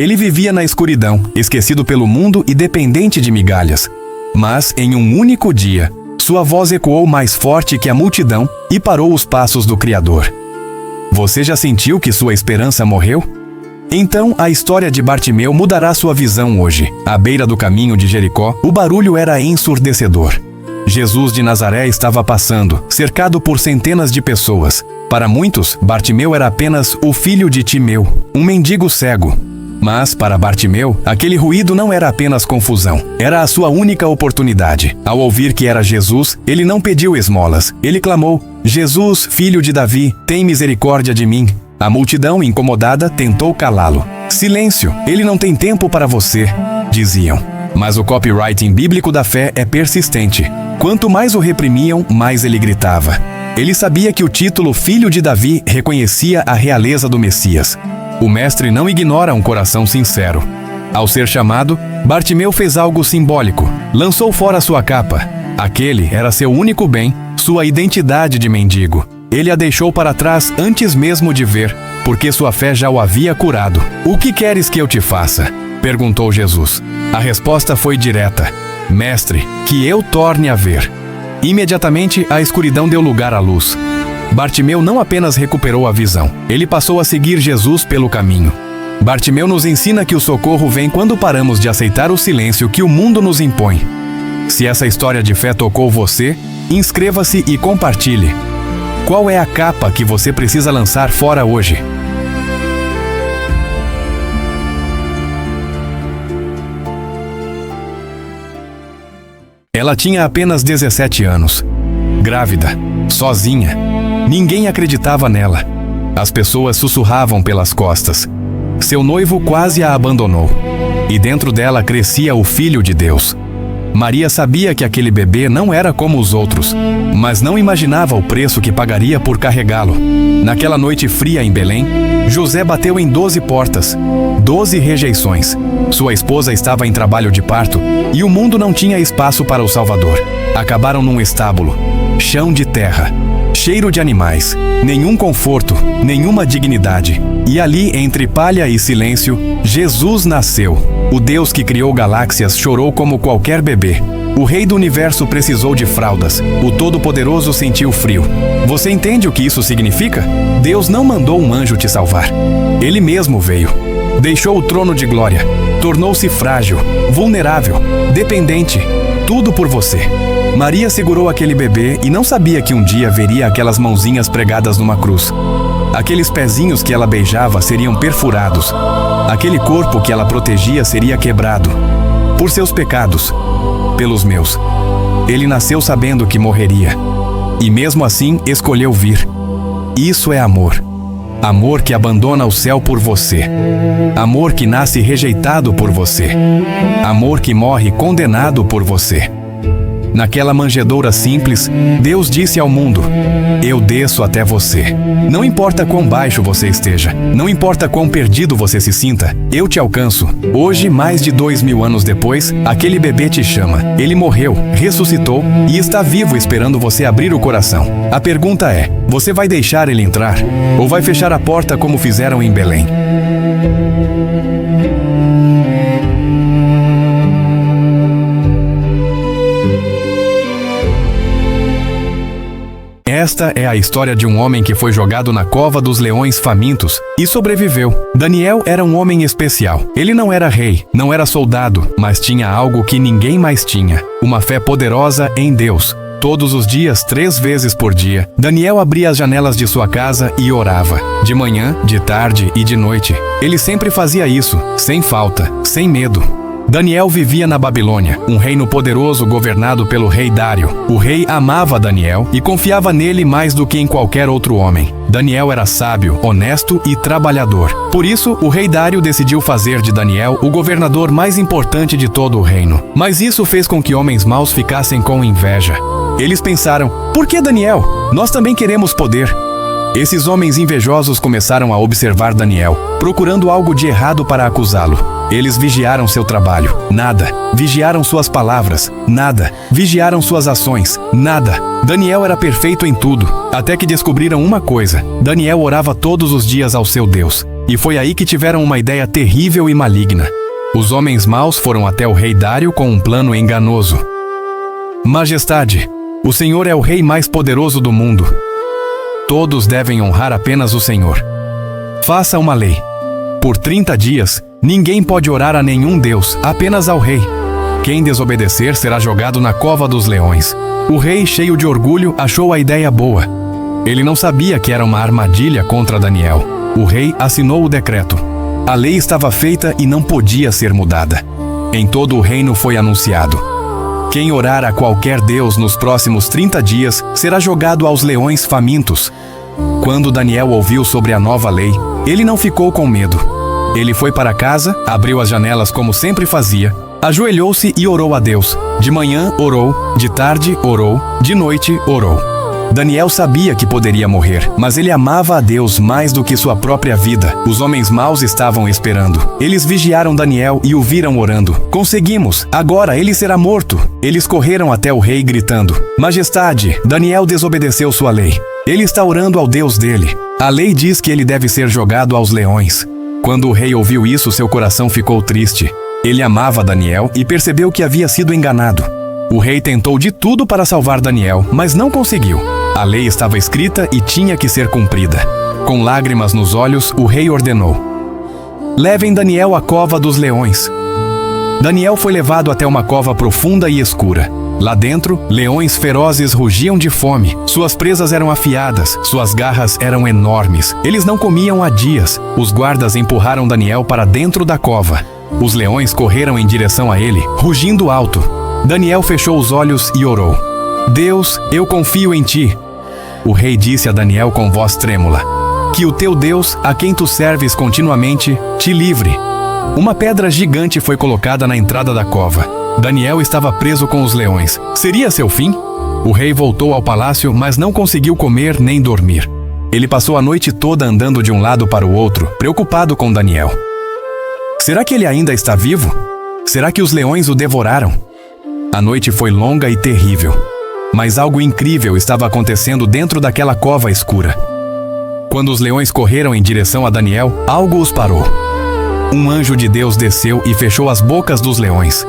Ele vivia na escuridão, esquecido pelo mundo e dependente de migalhas. Mas, em um único dia, sua voz ecoou mais forte que a multidão e parou os passos do Criador. Você já sentiu que sua esperança morreu? Então, a história de Bartimeu mudará sua visão hoje. À beira do caminho de Jericó, o barulho era ensurdecedor. Jesus de Nazaré estava passando, cercado por centenas de pessoas. Para muitos, Bartimeu era apenas o filho de Timeu, um mendigo cego. Mas, para Bartimeu, aquele ruído não era apenas confusão. Era a sua única oportunidade. Ao ouvir que era Jesus, ele não pediu esmolas. Ele clamou: Jesus, filho de Davi, tem misericórdia de mim. A multidão, incomodada, tentou calá-lo. Silêncio, ele não tem tempo para você, diziam. Mas o copywriting bíblico da fé é persistente. Quanto mais o reprimiam, mais ele gritava. Ele sabia que o título Filho de Davi reconhecia a realeza do Messias. O mestre não ignora um coração sincero. Ao ser chamado, Bartimeu fez algo simbólico. Lançou fora sua capa. Aquele era seu único bem, sua identidade de mendigo. Ele a deixou para trás antes mesmo de ver, porque sua fé já o havia curado. O que queres que eu te faça? Perguntou Jesus. A resposta foi direta: Mestre, que eu torne a ver. Imediatamente, a escuridão deu lugar à luz. Bartimeu não apenas recuperou a visão, ele passou a seguir Jesus pelo caminho. Bartimeu nos ensina que o socorro vem quando paramos de aceitar o silêncio que o mundo nos impõe. Se essa história de fé tocou você, inscreva-se e compartilhe. Qual é a capa que você precisa lançar fora hoje? Ela tinha apenas 17 anos. Grávida, sozinha. Ninguém acreditava nela. As pessoas sussurravam pelas costas. Seu noivo quase a abandonou. E dentro dela crescia o Filho de Deus. Maria sabia que aquele bebê não era como os outros, mas não imaginava o preço que pagaria por carregá-lo. Naquela noite fria em Belém, José bateu em 12 portas, 12 rejeições. Sua esposa estava em trabalho de parto e o mundo não tinha espaço para o Salvador. Acabaram num estábulo, chão de terra, cheiro de animais, nenhum conforto, nenhuma dignidade. E ali, entre palha e silêncio, Jesus nasceu. O Deus que criou galáxias chorou como qualquer bebê. O Rei do Universo precisou de fraldas. O Todo-Poderoso sentiu frio. Você entende o que isso significa? Deus não mandou um anjo te salvar. Ele mesmo veio. Deixou o trono de glória. Tornou-se frágil, vulnerável, dependente. Tudo por você. Maria segurou aquele bebê e não sabia que um dia veria aquelas mãozinhas pregadas numa cruz. Aqueles pezinhos que ela beijava seriam perfurados. Aquele corpo que ela protegia seria quebrado. Por seus pecados, pelos meus. Ele nasceu sabendo que morreria. E mesmo assim escolheu vir. Isso é amor. Amor que abandona o céu por você. Amor que nasce rejeitado por você. Amor que morre condenado por você. Naquela manjedoura simples, Deus disse ao mundo: eu desço até você. Não importa quão baixo você esteja, não importa quão perdido você se sinta, eu te alcanço. Hoje, mais de 2000 anos depois, aquele bebê te chama. Ele morreu, ressuscitou e está vivo esperando você abrir o coração. A pergunta é: você vai deixar ele entrar? Ou vai fechar a porta como fizeram em Belém? Esta é a história de um homem que foi jogado na cova dos leões famintos e sobreviveu. Daniel era um homem especial. Ele não era rei, não era soldado, mas tinha algo que ninguém mais tinha: uma fé poderosa em Deus. Todos os dias, 3 vezes por dia, Daniel abria as janelas de sua casa e orava. De manhã, de tarde e de noite. Ele sempre fazia isso, sem falta, sem medo. Daniel vivia na Babilônia, um reino poderoso governado pelo rei Dário. O rei amava Daniel e confiava nele mais do que em qualquer outro homem. Daniel era sábio, honesto e trabalhador. Por isso, o rei Dário decidiu fazer de Daniel o governador mais importante de todo o reino. Mas isso fez com que homens maus ficassem com inveja. Eles pensaram: por que Daniel? Nós também queremos poder. Esses homens invejosos começaram a observar Daniel, procurando algo de errado para acusá-lo. Eles vigiaram seu trabalho, nada. Vigiaram suas palavras, nada. Vigiaram suas ações, nada. Daniel era perfeito em tudo, até que descobriram uma coisa: Daniel orava todos os dias ao seu Deus. E foi aí que tiveram uma ideia terrível e maligna. Os homens maus foram até o rei Dário com um plano enganoso. Majestade, o Senhor é o rei mais poderoso do mundo. Todos devem honrar apenas o Senhor. Faça uma lei. Por 30 dias, ninguém pode orar a nenhum deus, apenas ao rei. Quem desobedecer será jogado na cova dos leões. O rei, cheio de orgulho, achou a ideia boa. Ele não sabia que era uma armadilha contra Daniel. O rei assinou o decreto. A lei estava feita e não podia ser mudada. Em todo o reino foi anunciado: quem orar a qualquer deus nos próximos 30 dias será jogado aos leões famintos. Quando Daniel ouviu sobre a nova lei, ele não ficou com medo. Ele foi para casa, abriu as janelas como sempre fazia, ajoelhou-se e orou a Deus. De manhã orou, de tarde orou, de noite orou. Daniel sabia que poderia morrer, mas ele amava a Deus mais do que sua própria vida. Os homens maus estavam esperando. Eles vigiaram Daniel e o viram orando. Conseguimos! Agora ele será morto! Eles correram até o rei gritando: Majestade, Daniel desobedeceu sua lei. Ele está orando ao Deus dele. A lei diz que ele deve ser jogado aos leões. Quando o rei ouviu isso, seu coração ficou triste. Ele amava Daniel e percebeu que havia sido enganado. O rei tentou de tudo para salvar Daniel, mas não conseguiu. A lei estava escrita e tinha que ser cumprida. Com lágrimas nos olhos, o rei ordenou: levem Daniel à cova dos leões. Daniel foi levado até uma cova profunda e escura. Lá dentro, leões ferozes rugiam de fome. Suas presas eram afiadas, suas garras eram enormes. Eles não comiam há dias. Os guardas empurraram Daniel para dentro da cova. Os leões correram em direção a ele, rugindo alto. Daniel fechou os olhos e orou: Deus, eu confio em ti. O rei disse a Daniel com voz trêmula: que o teu Deus, a quem tu serves continuamente, te livre. Uma pedra gigante foi colocada na entrada da cova. Daniel estava preso com os leões. Seria seu fim? O rei voltou ao palácio, mas não conseguiu comer nem dormir. Ele passou a noite toda andando de um lado para o outro, preocupado com Daniel. Será que ele ainda está vivo? Será que os leões o devoraram? A noite foi longa e terrível. Mas algo incrível estava acontecendo dentro daquela cova escura. Quando os leões correram em direção a Daniel, algo os parou. Um anjo de Deus desceu e fechou as bocas dos leões.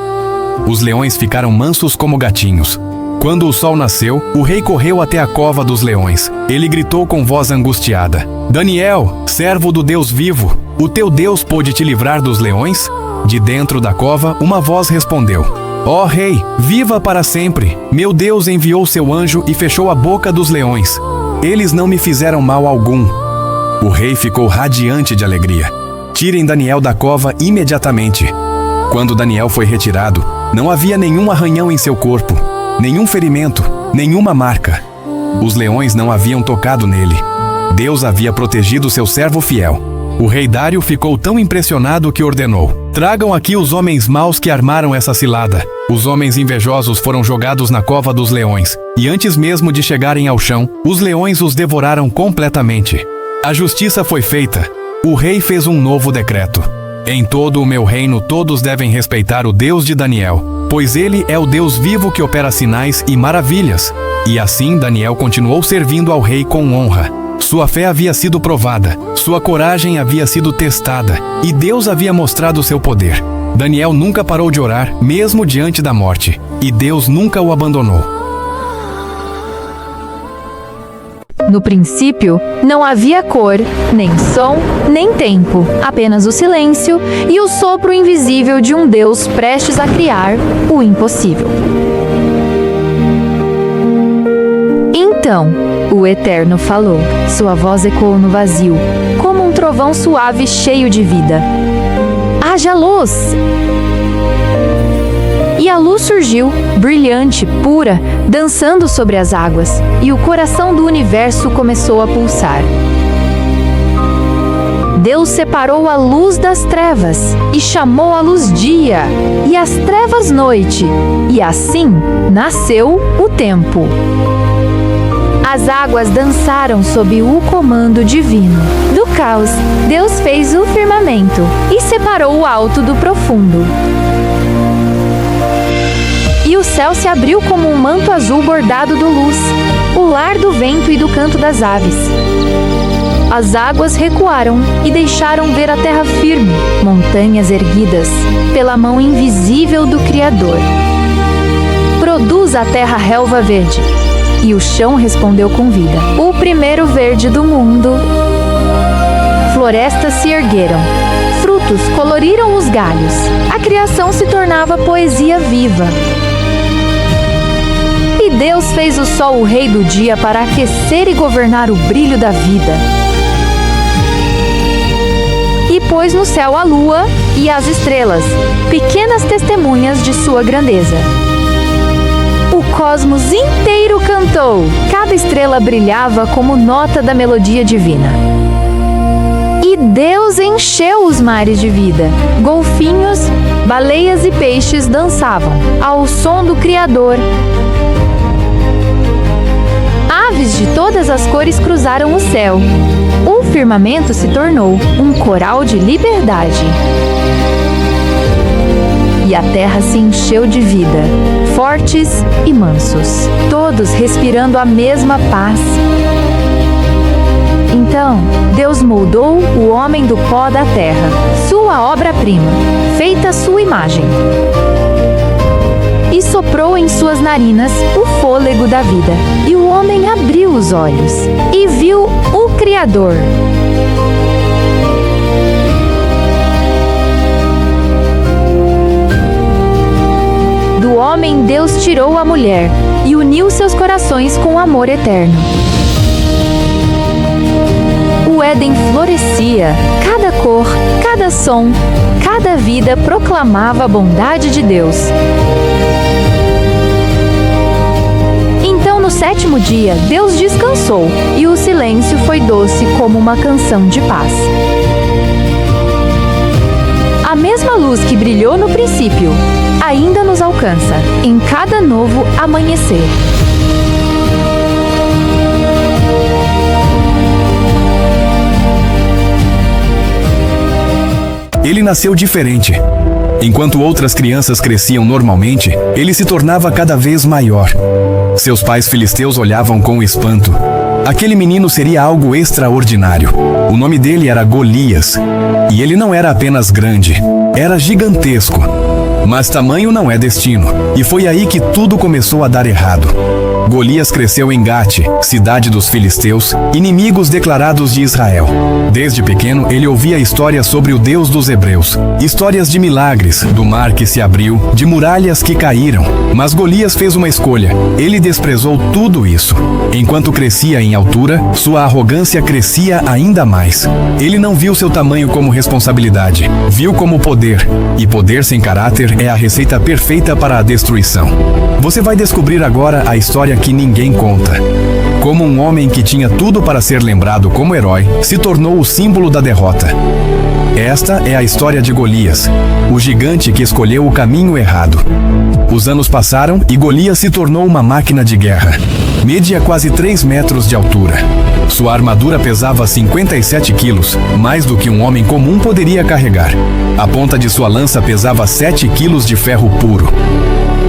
Os leões ficaram mansos como gatinhos. Quando o sol nasceu, o rei correu até a cova dos leões. Ele gritou com voz angustiada: Daniel, servo do Deus vivo, o teu Deus pôde te livrar dos leões? De dentro da cova, uma voz respondeu: Ó rei, viva para sempre! Meu Deus enviou seu anjo e fechou a boca dos leões. Eles não me fizeram mal algum. O rei ficou radiante de alegria. Tirem Daniel da cova imediatamente. Quando Daniel foi retirado, não havia nenhum arranhão em seu corpo, nenhum ferimento, nenhuma marca. Os leões não haviam tocado nele. Deus havia protegido seu servo fiel. O rei Dário ficou tão impressionado que ordenou: tragam aqui os homens maus que armaram essa cilada. Os homens invejosos foram jogados na cova dos leões, e antes mesmo de chegarem ao chão, os leões os devoraram completamente. A justiça foi feita. O rei fez um novo decreto: em todo o meu reino todos devem respeitar o Deus de Daniel, pois ele é o Deus vivo que opera sinais e maravilhas. E assim Daniel continuou servindo ao rei com honra. Sua fé havia sido provada, sua coragem havia sido testada, e Deus havia mostrado seu poder. Daniel nunca parou de orar, mesmo diante da morte, e Deus nunca o abandonou. No princípio, não havia cor, nem som, nem tempo, apenas o silêncio e o sopro invisível de um Deus prestes a criar o impossível. Então, o Eterno falou. Sua voz ecoou no vazio, como um trovão suave cheio de vida. Haja luz! E a luz surgiu, brilhante, pura, dançando sobre as águas, e o coração do universo começou a pulsar. Deus separou a luz das trevas, e chamou a luz dia, e as trevas noite, e assim nasceu o tempo. As águas dançaram sob o comando divino. Do caos, Deus fez o firmamento, e separou o alto do profundo. E o céu se abriu como um manto azul bordado de luz, o lar do vento e do canto das aves. as águas recuaram e deixaram ver a terra firme, montanhas erguidas pela mão invisível do Criador. Produz a terra relva verde. E o chão respondeu com vida. O primeiro verde do mundo. Florestas se ergueram. Frutos coloriram os galhos. A criação se tornava poesia viva. E Deus fez o sol o rei do dia para aquecer e governar o brilho da vida. E pôs no céu a lua e as estrelas, pequenas testemunhas de sua grandeza. O cosmos inteiro cantou. Cada estrela brilhava como nota da melodia divina. E Deus encheu os mares de vida. Golfinhos, baleias e peixes dançavam ao som do Criador. Aves de todas as cores cruzaram o céu. O firmamento se tornou um coral de liberdade. E a terra se encheu de vida, fortes e mansos, todos respirando a mesma paz. Então, Deus moldou o homem do pó da terra, sua obra-prima, feita à sua imagem. E soprou em suas narinas o fôlego da vida. E o homem abriu os olhos e viu o Criador. Do homem Deus tirou a mulher e uniu seus corações com amor eterno. O Éden florescia, cada cor, cada som, cada vida proclamava a bondade de Deus. Então, no sétimo dia, Deus descansou, e o silêncio foi doce como uma canção de paz. A mesma luz que brilhou no princípio ainda nos alcança em cada novo amanhecer. Ele nasceu diferente. Enquanto outras crianças cresciam normalmente, ele se tornava cada vez maior. Seus pais filisteus olhavam com espanto. Aquele menino seria algo extraordinário. O nome dele era Golias. E ele não era apenas grande, era gigantesco. Mas tamanho não é destino. E foi aí que tudo começou a dar errado. Golias cresceu em Gate, cidade dos filisteus, inimigos declarados de Israel. Desde pequeno, ele ouvia histórias sobre o Deus dos hebreus. Histórias de milagres, do mar que se abriu, de muralhas que caíram. Mas Golias fez uma escolha. Ele desprezou tudo isso. Enquanto crescia em altura, sua arrogância crescia ainda mais. Ele não viu seu tamanho como responsabilidade. Viu como poder. E poder sem caráter é a receita perfeita para a destruição. Você vai descobrir agora a história que ninguém conta. Como um homem que tinha tudo para ser lembrado como herói, se tornou o símbolo da derrota. Esta é a história de Golias, o gigante que escolheu o caminho errado. Os anos passaram e Golias se tornou uma máquina de guerra. Media quase 3 metros de altura. Sua armadura pesava 57 quilos, mais do que um homem comum poderia carregar. A ponta de sua lança pesava 7 quilos de ferro puro.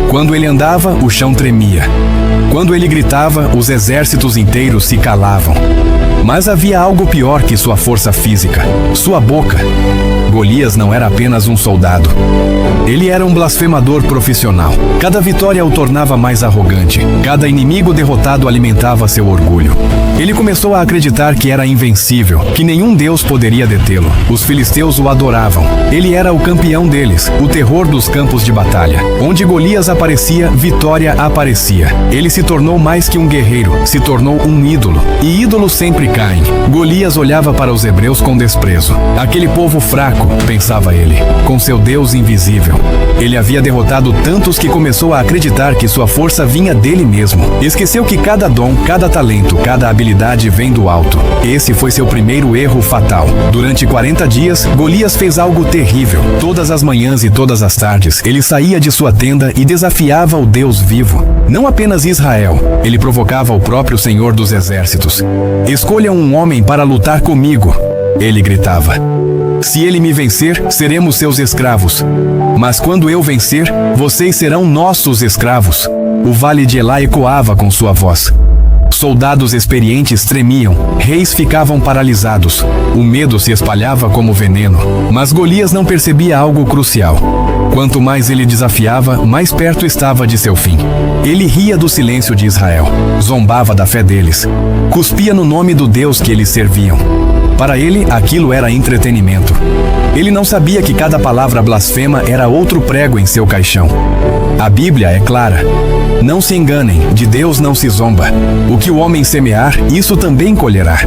Quando ele andava, o chão tremia. Quando ele gritava, os exércitos inteiros se calavam. Mas havia algo pior que sua força física: sua boca. Golias não era apenas um soldado. Ele era um blasfemador profissional. Cada vitória o tornava mais arrogante. Cada inimigo derrotado alimentava seu orgulho. Ele começou a acreditar que era invencível, que nenhum deus poderia detê-lo. Os filisteus o adoravam. Ele era o campeão deles, o terror dos campos de batalha. Onde Golias aparecia, vitória aparecia. Ele se tornou mais que um guerreiro, se tornou um ídolo. E ídolos sempre caem. Golias olhava para os hebreus com desprezo. Aquele povo fraco, pensava ele, com seu Deus invisível. Ele havia derrotado tantos que começou a acreditar que sua força vinha dele mesmo. Esqueceu que cada dom, cada talento, cada habilidade vem do alto. Esse foi seu primeiro erro fatal. Durante 40 dias, Golias fez algo terrível. Todas as manhãs e todas as tardes, ele saía de sua tenda e desafiava o Deus vivo. Não apenas Israel, ele provocava o próprio Senhor dos Exércitos. Escolha um homem para lutar comigo, ele gritava. Se ele me vencer, seremos seus escravos. Mas quando eu vencer, vocês serão nossos escravos. O vale de Elá ecoava com sua voz. Soldados experientes tremiam, reis ficavam paralisados. O medo se espalhava como veneno, mas Golias não percebia algo crucial. Quanto mais ele desafiava, mais perto estava de seu fim. Ele ria do silêncio de Israel, zombava da fé deles, cuspia no nome do Deus que eles serviam. Para ele, aquilo era entretenimento. Ele não sabia que cada palavra blasfema era outro prego em seu caixão. A Bíblia é clara. Não se enganem, de Deus não se zomba. O que o homem semear, isso também colherá.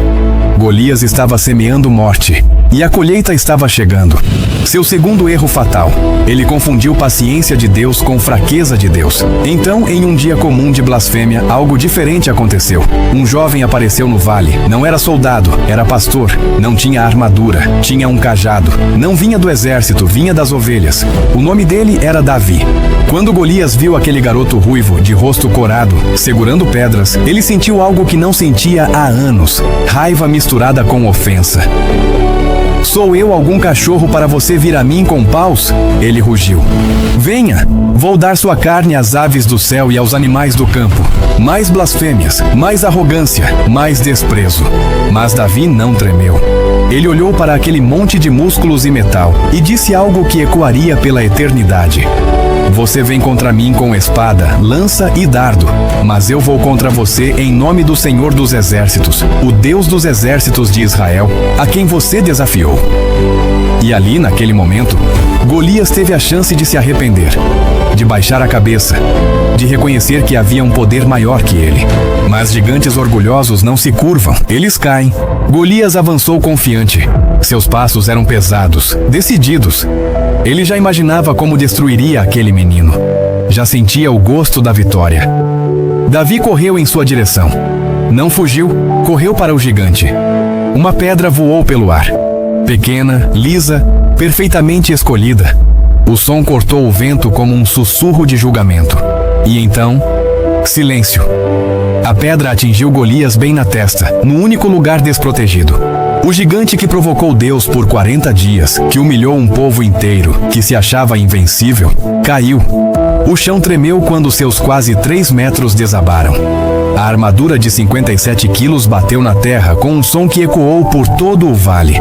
Golias estava semeando morte, e a colheita estava chegando. Seu segundo erro fatal. Ele confundiu paciência de Deus com fraqueza de Deus. Então, em um dia comum de blasfêmia, algo diferente aconteceu. Um jovem apareceu no vale. Não era soldado, era pastor. Não tinha armadura, tinha um cajado. Não vinha do exército, vinha das ovelhas. O nome dele era Davi. Quando Golias viu aquele garoto ruivo, de rosto corado, segurando pedras, ele sentiu algo que não sentia há anos: raiva misturada com ofensa. Sou eu algum cachorro para você vir a mim com paus? Ele rugiu. Venha, vou dar sua carne às aves do céu e aos animais do campo. Mais blasfêmias, mais arrogância, mais desprezo. Mas Davi não tremeu. Ele olhou para aquele monte de músculos e metal e disse algo que ecoaria pela eternidade. Você vem contra mim com espada, lança e dardo, mas eu vou contra você em nome do Senhor dos Exércitos, o Deus dos exércitos de Israel, a quem você desafiou. E ali, naquele momento, Golias teve a chance de se arrepender, de baixar a cabeça, de reconhecer que havia um poder maior que ele. Mas gigantes orgulhosos não se curvam, eles caem. Golias avançou confiante. Seus passos eram pesados, decididos. Ele já imaginava como destruiria aquele menino. Já sentia o gosto da vitória. Davi correu em sua direção. Não fugiu, correu para o gigante. Uma pedra voou pelo ar. Pequena, lisa, perfeitamente escolhida. O som cortou o vento como um sussurro de julgamento. E então, silêncio. A pedra atingiu Golias bem na testa, no único lugar desprotegido. O gigante que provocou Deus por 40 dias, que humilhou um povo inteiro, que se achava invencível, caiu. O chão tremeu quando seus quase 3 metros desabaram. A armadura de 57 quilos bateu na terra com um som que ecoou por todo o vale.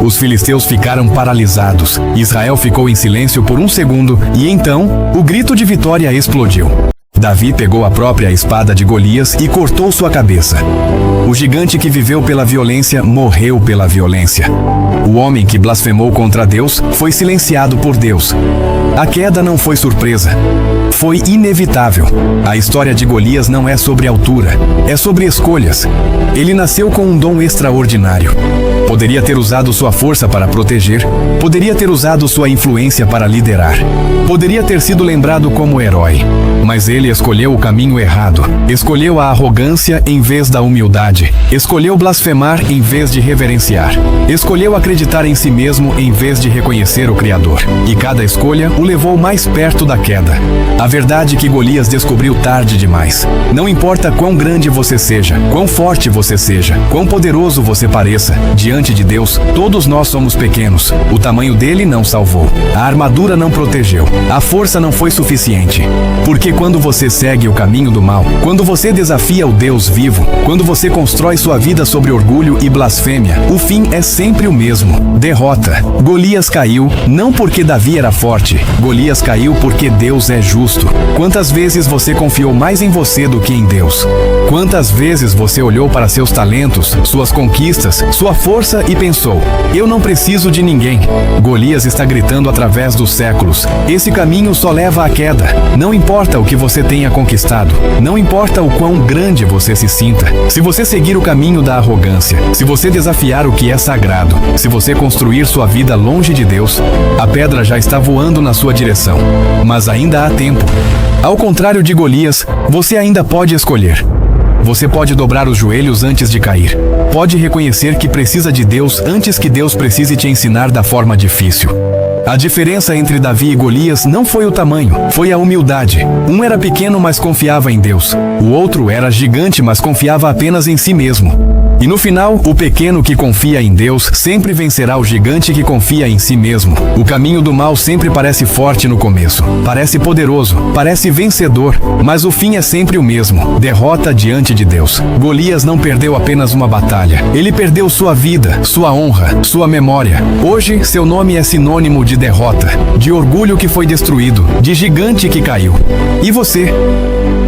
Os filisteus ficaram paralisados. Israel ficou em silêncio por um segundo e então, o grito de vitória explodiu. Davi pegou a própria espada de Golias e cortou sua cabeça. O gigante que viveu pela violência morreu pela violência. O homem que blasfemou contra Deus foi silenciado por Deus. A queda não foi surpresa. Foi inevitável. A história de Golias não é sobre altura, é sobre escolhas. Ele nasceu com um dom extraordinário. Poderia ter usado sua força para proteger, poderia ter usado sua influência para liderar, poderia ter sido lembrado como herói. Mas ele escolheu o caminho errado. Escolheu a arrogância em vez da humildade. Escolheu blasfemar em vez de reverenciar. Escolheu acreditar em si mesmo em vez de reconhecer o Criador. E cada escolha o levou mais perto da queda. A verdade que Golias descobriu tarde demais. Não importa quão grande você seja, quão forte você seja, quão poderoso você pareça, diante de Deus, todos nós somos pequenos. O tamanho dele não salvou. A armadura não protegeu. A força não foi suficiente. Porque quando você segue o caminho do mal, quando você desafia o Deus vivo, quando você constrói sua vida sobre orgulho e blasfêmia, o fim é sempre o mesmo: derrota. Golias caiu, não porque Davi era forte. Golias caiu porque Deus é justo. Quantas vezes você confiou mais em você do que em Deus? Quantas vezes você olhou para seus talentos, suas conquistas, sua força e pensou: eu não preciso de ninguém? Golias está gritando através dos séculos: esse caminho só leva à queda. Não importa o que você tenha conquistado, não importa o quão grande você se sinta, se você seguir o caminho da arrogância, se você desafiar o que é sagrado, se você construir sua vida longe de Deus, a pedra já está voando na sua direção. Mas ainda há tempo. Ao contrário de Golias, você ainda pode escolher. Você pode dobrar os joelhos antes de cair. Pode reconhecer que precisa de Deus antes que Deus precise te ensinar da forma difícil. A diferença entre Davi e Golias não foi o tamanho, foi a humildade. Um era pequeno, mas confiava em Deus. O outro era gigante, mas confiava apenas em si mesmo. E no final, o pequeno que confia em Deus sempre vencerá o gigante que confia em si mesmo. O caminho do mal sempre parece forte no começo, parece poderoso, parece vencedor, mas o fim é sempre o mesmo: derrota diante de Deus. Golias não perdeu apenas uma batalha, ele perdeu sua vida, sua honra, sua memória. Hoje, seu nome é sinônimo de derrota, de orgulho que foi destruído, de gigante que caiu. E você?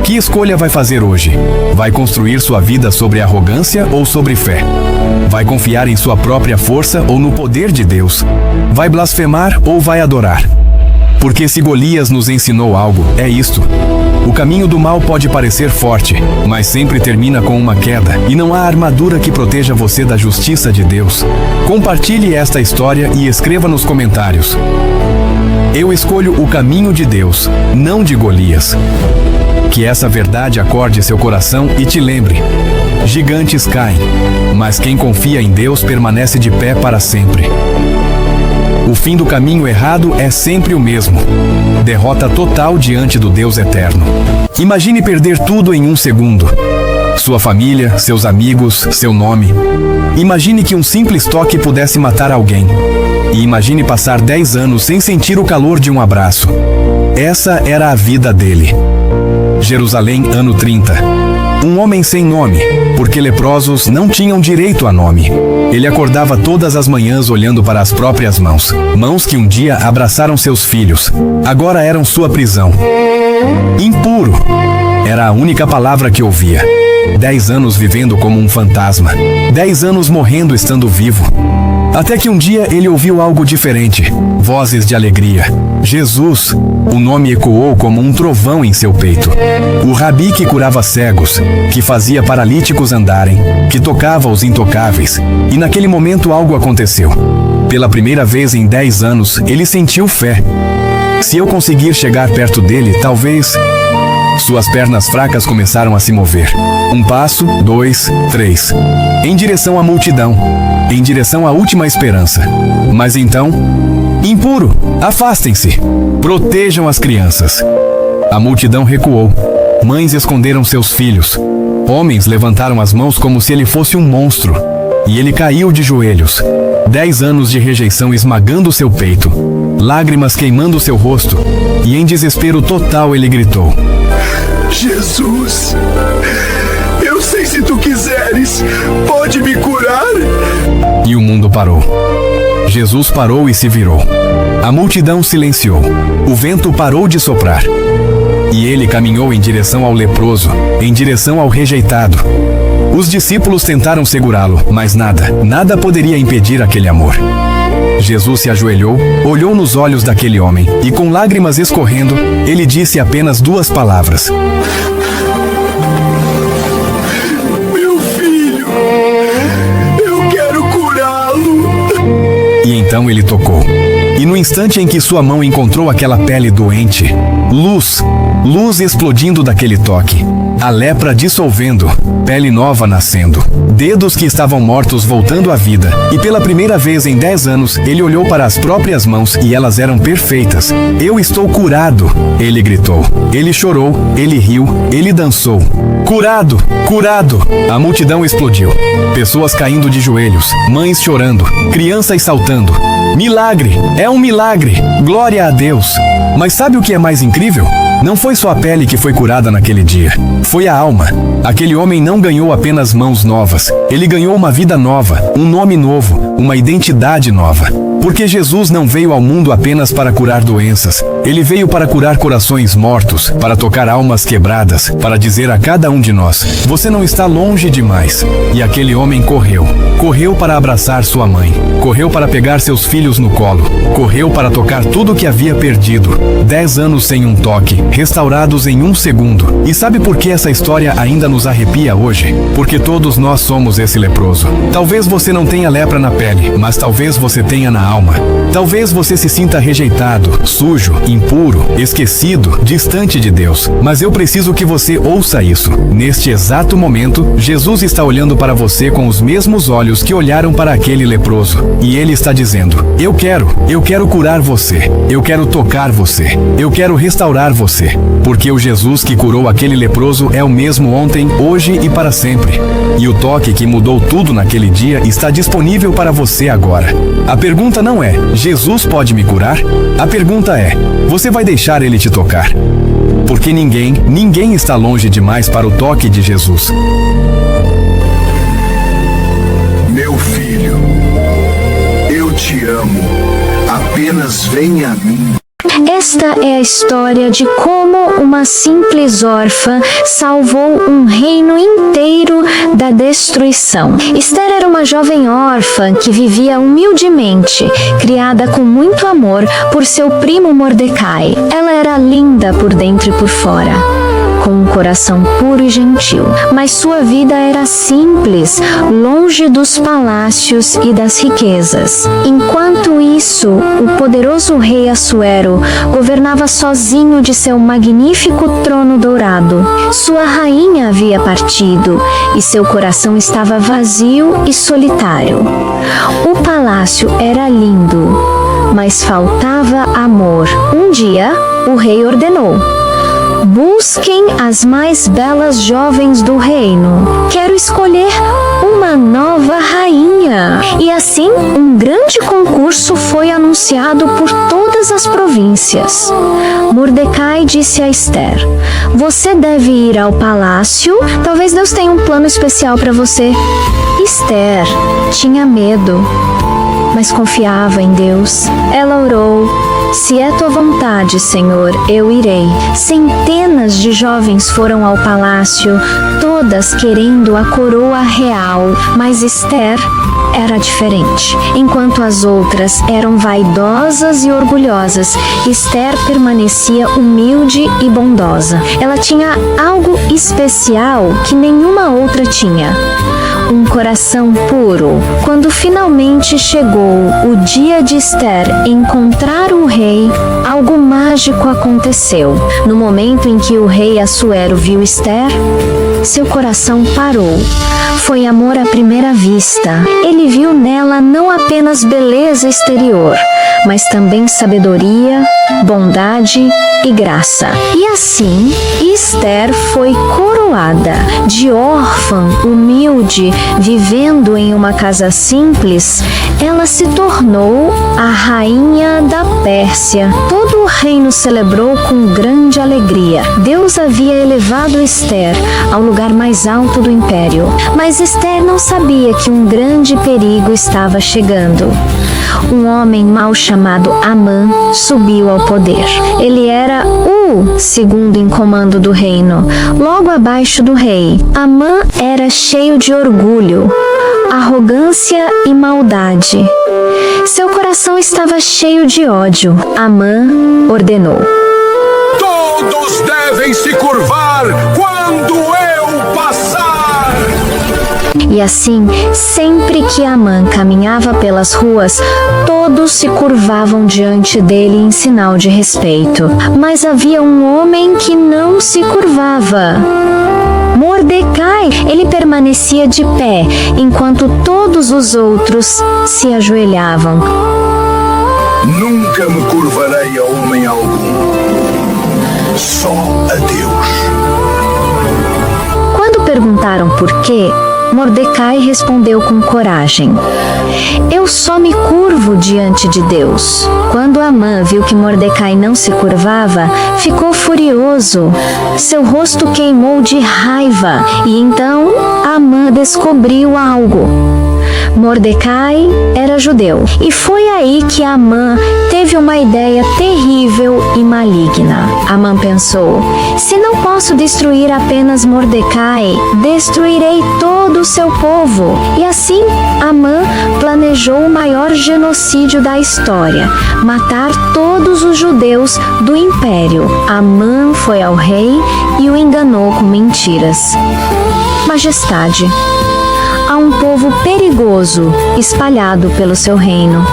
Que escolha vai fazer hoje? Vai construir sua vida sobre arrogância ou sobre fé? Vai confiar em sua própria força ou no poder de Deus? Vai blasfemar ou vai adorar? Porque se Golias nos ensinou algo, é isto: o caminho do mal pode parecer forte, mas sempre termina com uma queda, e não há armadura que proteja você da justiça de Deus. Compartilhe esta história e escreva nos comentários: eu escolho o caminho de Deus, não de Golias. Que essa verdade acorde seu coração e te lembre: gigantes caem, mas quem confia em Deus permanece de pé para sempre. O fim do caminho errado é sempre o mesmo: derrota total diante do Deus eterno. Imagine perder tudo em um segundo: sua família, seus amigos, seu nome. Imagine que um simples toque pudesse matar alguém. E imagine passar 10 anos sem sentir o calor de um abraço. Essa era a vida dele. Jerusalém, ano 30. Um homem sem nome, porque leprosos não tinham direito a nome. Ele acordava todas as manhãs olhando para as próprias mãos. Mãos que um dia abraçaram seus filhos. Agora eram sua prisão. Impuro era a única palavra que ouvia. 10 anos vivendo como um fantasma. 10 anos morrendo estando vivo. Até que um dia ele ouviu algo diferente. Vozes de alegria. Jesus. O nome ecoou como um trovão em seu peito. O rabi que curava cegos, que fazia paralíticos andarem, que tocava os intocáveis. E naquele momento algo aconteceu. Pela primeira vez em 10 anos, ele sentiu fé. Se eu conseguir chegar perto dele, talvez... Suas pernas fracas começaram a se mover. 1 passo, 2, 3. Em direção à multidão. Em direção à última esperança. Mas então... Impuro! Afastem-se! Protejam as crianças! A multidão recuou. Mães esconderam seus filhos. Homens levantaram as mãos como se ele fosse um monstro. E ele caiu de joelhos. 10 anos de rejeição esmagando seu peito. Lágrimas queimando seu rosto. E em desespero total ele gritou: Jesus, eu sei, se tu quiseres, pode me curar? E o mundo parou. Jesus parou e se virou. A multidão silenciou. O vento parou de soprar. E ele caminhou em direção ao leproso, em direção ao rejeitado. Os discípulos tentaram segurá-lo, mas nada poderia impedir aquele amor. Jesus se ajoelhou, olhou nos olhos daquele homem e, com lágrimas escorrendo, ele disse apenas 2 palavras: meu filho, eu quero curá-lo. E então ele tocou. E no instante em que sua mão encontrou aquela pele doente, luz explodindo daquele toque, a lepra dissolvendo, pele nova nascendo, dedos que estavam mortos voltando à vida, e pela primeira vez em 10 anos, ele olhou para as próprias mãos e elas eram perfeitas. Eu estou curado, ele gritou. Ele chorou, ele riu, ele dançou. Curado! Curado! A multidão explodiu. Pessoas caindo de joelhos, mães chorando, crianças saltando. Milagre! É um milagre! Glória a Deus! Mas sabe o que é mais incrível? Não foi só a pele que foi curada naquele dia. Foi a alma. Aquele homem não ganhou apenas mãos novas. Ele ganhou uma vida nova, um nome novo, uma identidade nova. Porque Jesus não veio ao mundo apenas para curar doenças. Ele veio para curar corações mortos, para tocar almas quebradas, para dizer a cada um de nós: você não está longe demais. E aquele homem correu. Correu para abraçar sua mãe. Correu para pegar seus filhos no colo. Correu para tocar tudo o que havia perdido. 10 anos sem um toque, restaurados em 1 segundo. E sabe por que essa história ainda nos arrepia hoje? Porque todos nós somos esse leproso. Talvez você não tenha lepra na pele, mas talvez você tenha na alma. Talvez você se sinta rejeitado, sujo, impuro, esquecido, distante de Deus. Mas eu preciso que você ouça isso. Neste exato momento, Jesus está olhando para você com os mesmos olhos que olharam para aquele leproso. E ele está dizendo: eu quero curar você. Eu quero tocar você. Eu quero restaurar você. você, porque o Jesus que curou aquele leproso é o mesmo ontem, hoje e para sempre. E o toque que mudou tudo naquele dia está disponível para você agora. A pergunta não é: Jesus pode me curar? A pergunta é: você vai deixar ele te tocar? Porque ninguém está longe demais para o toque de Jesus. Meu filho, eu te amo. Apenas venha a mim. Esta é a história de como uma simples órfã salvou um reino inteiro da destruição. Esther era uma jovem órfã que vivia humildemente, criada com muito amor por seu primo Mordecai. Ela era linda por dentro e por fora, com um coração puro e gentil, mas sua vida era simples, longe dos palácios e das riquezas. Enquanto isso, o poderoso rei Assuero governava sozinho de seu magnífico trono dourado. Sua rainha havia partido e seu coração estava vazio e solitário. O palácio era lindo, mas faltava amor. Um dia, o rei ordenou: busquem as mais belas jovens do reino. Quero escolher uma nova rainha. E assim, um grande concurso foi anunciado por todas as províncias. Mordecai disse a Esther: você deve ir ao palácio. Talvez Deus tenha um plano especial para você. Esther tinha medo, mas confiava em Deus. Ela orou: se é tua vontade, Senhor, eu irei. Centenas de jovens foram ao palácio, todas querendo a coroa real, mas Esther era diferente. Enquanto as outras eram vaidosas e orgulhosas, Esther permanecia humilde e bondosa. Ela tinha algo especial que nenhuma outra tinha: um coração puro. Quando finalmente chegou o dia de Esther encontrar o rei, algo mágico aconteceu. No momento em que o rei Assuero viu Esther, seu coração parou. Foi amor à primeira vista. Ele viu nela não apenas beleza exterior, mas também sabedoria, bondade e graça. E assim, Esther foi coroada. De órfã, humilde, vivendo em uma casa simples, ela se tornou a rainha da Pérsia. Todo o reino celebrou com grande alegria. Deus havia elevado Esther ao lugar mais alto do império. Mas Esther não sabia que um grande perigo estava chegando. Um homem mau chamado Amã subiu ao poder. Ele era o segundo em comando do reino, logo abaixo do rei. Amã era cheio de orgulho, arrogância e maldade. Seu coração estava cheio de ódio. Amã ordenou: Todos devem se curvar quando eu passar. E assim, sempre que Amã caminhava pelas ruas, todos se curvavam diante dele em sinal de respeito. Mas havia um homem que não se curvava: Mordecai. Ele permanecia de pé, enquanto todos os outros se ajoelhavam. Nunca me curvarei a homem algum, só a Deus. Quando perguntaram por quê, Mordecai respondeu com coragem: eu só me curvo diante de Deus. Quando Amã viu que Mordecai não se curvava, ficou furioso. Seu rosto queimou de raiva e então Amã descobriu algo. Mordecai era judeu, e foi aí que Amã teve uma ideia terrível e maligna. Amã pensou: se não posso destruir apenas Mordecai, destruirei todo o seu povo. E assim, Amã planejou o maior genocídio da história: matar todos os judeus do império. Amã foi ao rei e o enganou com mentiras. Majestade, há um povo perigoso espalhado pelo seu reino.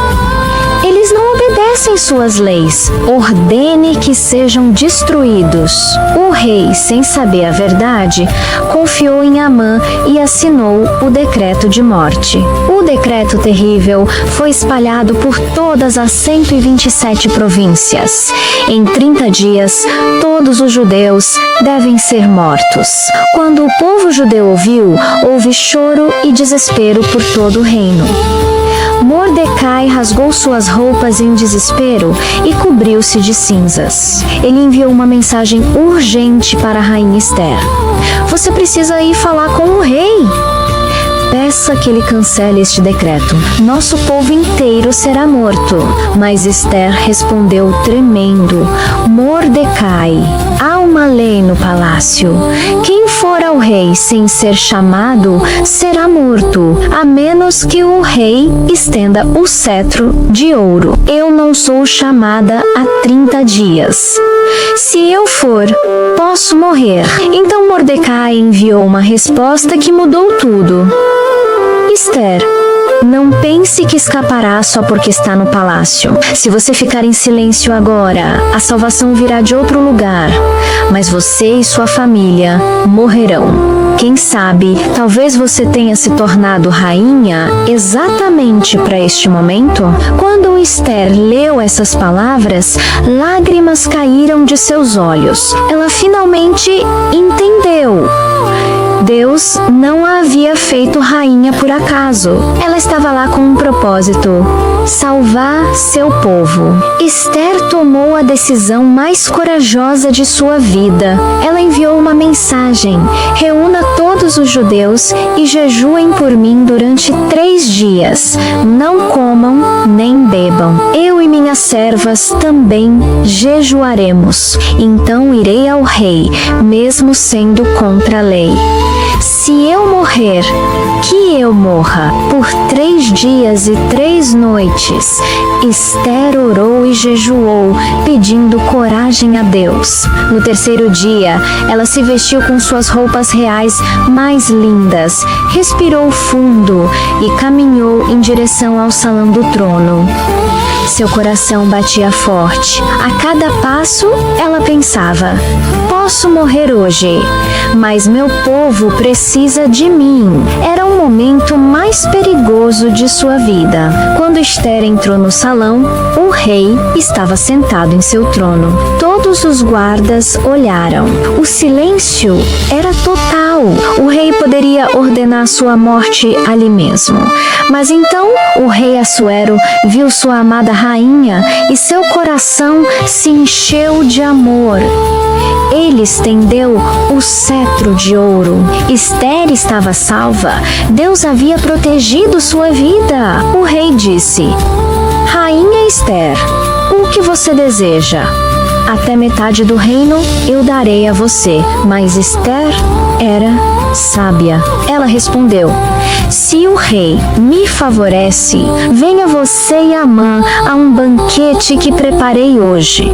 Eles não obedecem Pense em suas leis, ordene que sejam destruídos. O rei, sem saber a verdade, confiou em Amã e assinou o decreto de morte. O decreto terrível foi espalhado por todas as 127 províncias. Em 30 dias, todos os judeus devem ser mortos. Quando o povo judeu ouviu, houve choro e desespero por todo o reino. Mordecai rasgou suas roupas em desespero e cobriu-se de cinzas. Ele enviou uma mensagem urgente para a rainha Ester. Você precisa ir falar com o rei. Peça que ele cancele este decreto. Nosso povo inteiro será morto. Mas Ester respondeu tremendo: Mordecai, há uma lei no palácio. Quem for ao rei sem ser chamado será morto, a menos que o rei estenda o cetro de ouro. Eu não sou chamada há 30 dias. Se eu for, posso morrer. Então Mordecai enviou uma resposta que mudou tudo. Ester, não pense que escapará só porque está no palácio. Se você ficar em silêncio agora, a salvação virá de outro lugar. Mas você e sua família morrerão. Quem sabe, talvez você tenha se tornado rainha exatamente para este momento? Quando Ester leu essas palavras, lágrimas caíram de seus olhos. Ela finalmente entendeu. Deus não a havia feito rainha por acaso. Ela estava lá com um propósito: salvar seu povo. Ester tomou a decisão mais corajosa de sua vida. Ela enviou uma mensagem: reúna todos os judeus e jejuem por mim durante 3 dias. Não comam nem bebam. Eu e minhas servas também jejuaremos. Então irei ao rei, mesmo sendo contra a lei. Se eu morrer, que eu morra. Por 3 dias e 3 noites, Ester orou e jejuou, pedindo coragem a Deus. No 3º dia, ela se vestiu com suas roupas reais mais lindas, respirou fundo e caminhou em direção ao salão do trono. Seu coração batia forte. A cada passo, ela pensava: posso morrer hoje, mas meu povo precisa de mim. Era o momento mais perigoso de sua vida. Quando Ester entrou no salão, o rei estava sentado em seu trono. Todos os guardas olharam. O silêncio era total. O rei poderia ordenar sua morte ali mesmo. Mas então o rei Assuero viu sua amada rainha e seu coração se encheu de amor. Ele estendeu o cetro de ouro. Ester estava salva. Deus havia protegido sua vida. O rei disse: Rainha Ester, o que você deseja? Até metade do reino eu darei a você. Mas Ester era sábia. Ela respondeu: se o rei me favorece, venha você e Amã a um banquete que preparei hoje.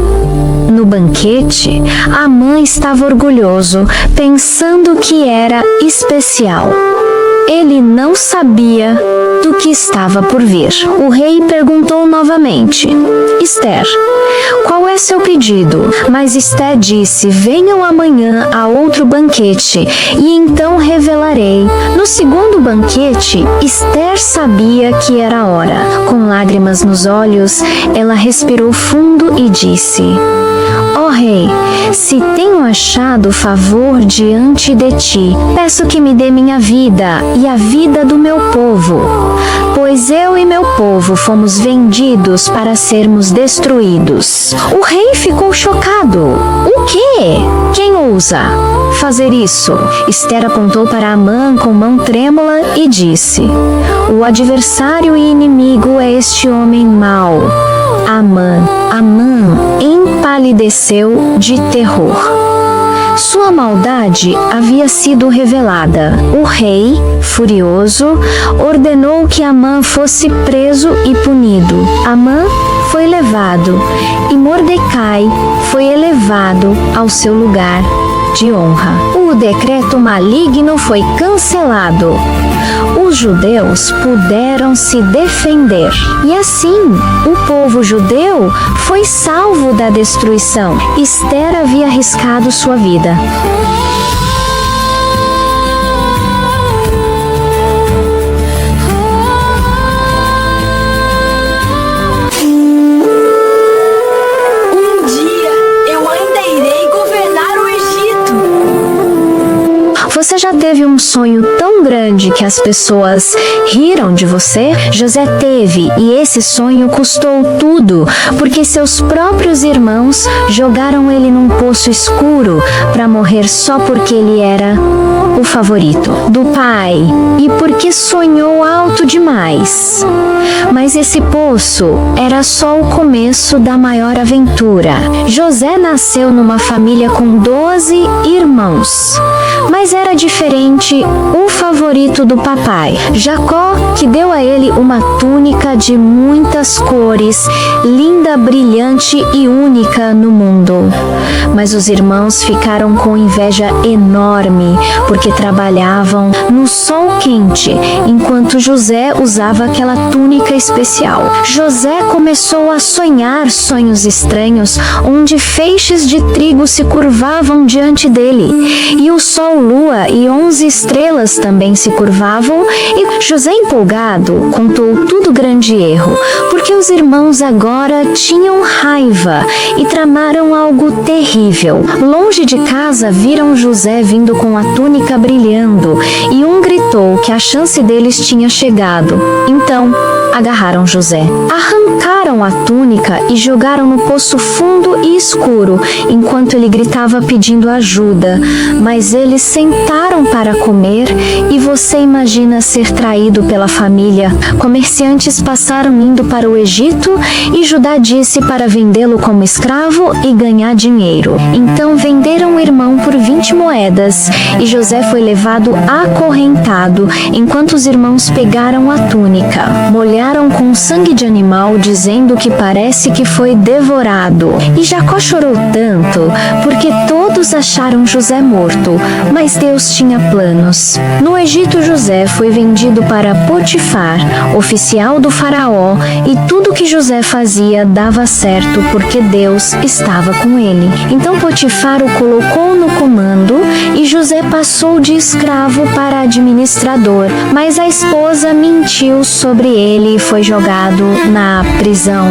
No banquete, Amã estava orgulhoso, pensando que era especial. Ele não sabia do que estava por vir. O rei perguntou novamente: Ester, qual é seu pedido? Mas Ester disse: venham amanhã a outro banquete, e então revelarei. No segundo banquete, Ester sabia que era a hora. Com lágrimas nos olhos, ela respirou fundo e disse: ó rei, se tenho achado favor diante de ti, peço que me dê minha vida e a vida do meu povo, pois eu e meu povo fomos vendidos para sermos destruídos. O rei ficou chocado. O quê? Quem ousa fazer isso? Ester apontou para Amã com mão trêmula e disse: o adversário e inimigo é este homem mau. Amã empalideceu de terror. Sua maldade havia sido revelada. O rei, furioso, ordenou que Amã fosse preso e punido. Amã foi levado e Mordecai foi elevado ao seu lugar de honra. O decreto maligno foi cancelado. Os judeus puderam se defender. E assim, o povo judeu foi salvo da destruição. Esther havia arriscado sua vida. Você já teve um sonho tão grande que as pessoas riram de você? José teve, e esse sonho custou tudo, porque seus próprios irmãos jogaram ele num poço escuro para morrer só porque ele era o favorito do pai e porque sonhou alto demais. Mas esse poço era só o começo da maior aventura. José nasceu numa família com 12 irmãos, mas era diferente o favorito do papai, Jacó, que deu a ele uma túnica de muitas cores, linda, brilhante e única no mundo. Mas os irmãos ficaram com inveja enorme, porque trabalhavam no sol quente, enquanto José usava aquela túnica especial. José começou a sonhar sonhos estranhos, onde feixes de trigo se curvavam diante dele, e o sol, lua e 11 estrelas também se curvavam, e José, empolgado, contou tudo grande erro, porque os irmãos agora tinham raiva e tramaram algo terrível. Longe de casa, viram José vindo com a túnica brilhando, e um gritou que a chance deles tinha chegado. Então, agarraram José, arrancaram a túnica e jogaram no poço fundo e escuro, enquanto ele gritava pedindo ajuda. Mas eles sentaram para comer, e você imagina ser traído pela família. Comerciantes passaram indo para o Egito, e Judá disse para vendê-lo como escravo e ganhar dinheiro. Então venderam o irmão por 20 moedas, e José foi levado acorrentado, enquanto os irmãos pegaram a túnica, molharam com sangue de animal, dizendo que parece que foi devorado. E Jacó chorou tanto, porque todos acharam José morto, mas Deus tinha planos. No Egito, José foi vendido para Potifar, oficial do faraó, e tudo que José fazia dava certo, porque Deus estava com ele. Então Potifar o colocou no comando, e José passou de escravo para administrador, mas a esposa mentiu sobre ele e foi jogado na prisão.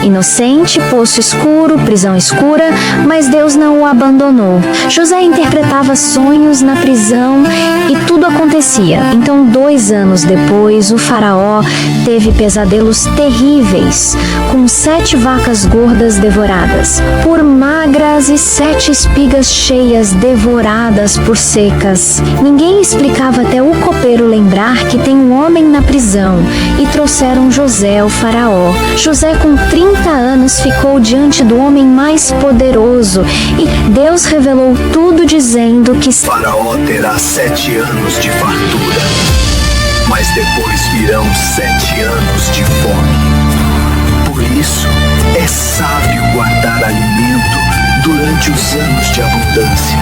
Inocente, poço escuro, prisão escura, mas Deus não o abandonou. José interpretava sonhos na prisão e tudo acontecia. Então, 2 anos depois, o faraó teve pesadelos terríveis, com 7 vacas gordas devoradas por magras e 7 espigas cheias devoradas por secas. Ninguém explicava até o copeiro lembrar que tem um homem na prisão, e trouxeram José ao faraó. José, com 30 anos, ficou diante do homem mais poderoso, e Deus revelou tudo, dizendo que Faraó terá 7 anos de fartura, mas depois virão 7 anos de fome. Por isso, é sábio guardar alimento durante os anos de abundância.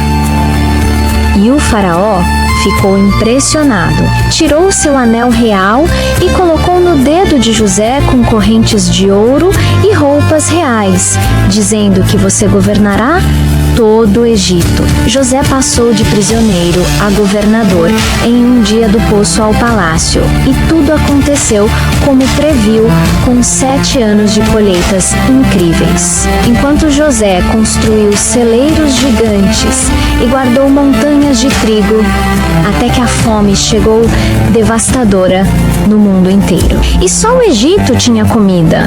E o faraó ficou impressionado. Tirou seu anel real e colocou no dedo de José com correntes de ouro e roupas reais, dizendo que você governará todo o Egito. José passou de prisioneiro a governador em um dia, do poço ao palácio, e tudo aconteceu como previu, com 7 anos de colheitas incríveis. Enquanto José construiu celeiros gigantes e guardou montanhas de trigo, até que a fome chegou devastadora no mundo inteiro. E só o Egito tinha comida.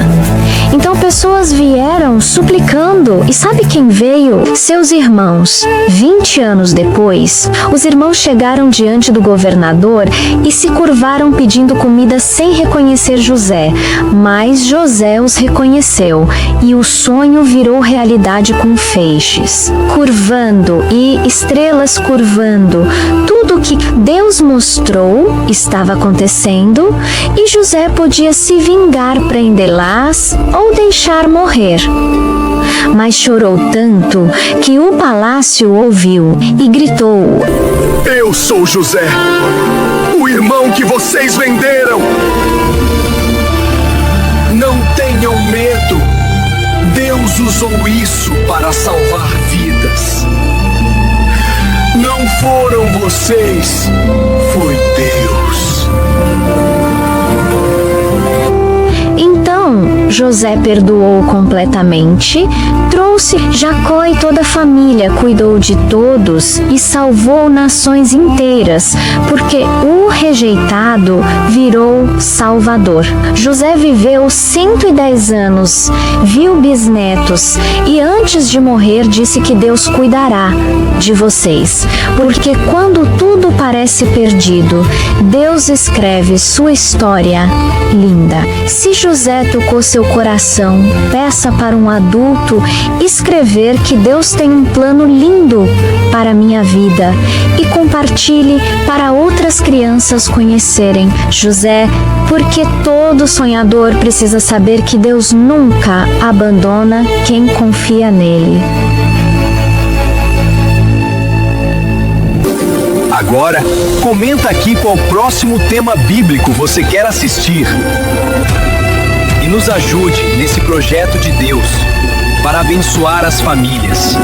Então pessoas vieram suplicando, e sabe quem veio? Seus irmãos. 20 anos depois, os irmãos chegaram diante do governador e se curvaram pedindo comida sem reconhecer José. Mas José os reconheceu, e o sonho virou realidade com feixes curvando e estrelas curvando. Tudo que Deus mostrou estava acontecendo, e José podia se vingar, prendê-las ou deixar morrer. mas chorou tanto que o palácio ouviu e gritou: Eu sou José, o irmão que vocês venderam. Não tenham medo. Deus usou isso para salvar vidas. Não foram vocês, foi Deus. Então José perdoou completamente, trouxe Jacó e toda a família, cuidou de todos e salvou nações inteiras, porque o rejeitado virou Salvador. José viveu 110 anos, viu bisnetos e antes de morrer disse que Deus cuidará de vocês, porque quando tudo parece perdido, Deus escreve sua história linda. Se José tocou seu coração, peça para um adulto escrever que Deus tem um plano lindo para a minha vida e compartilhe para outras crianças conhecerem José, porque todo sonhador precisa saber que Deus nunca abandona quem confia nele. Agora, comenta aqui qual próximo tema bíblico você quer assistir. E nos ajude nesse projeto de Deus para abençoar as famílias.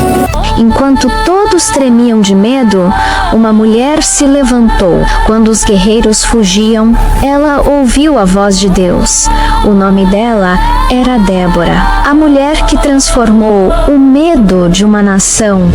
Enquanto todos tremiam de medo, uma mulher se levantou. Quando os guerreiros fugiam, ela ouviu a voz de Deus. O nome dela era Débora, a mulher que transformou o medo de uma nação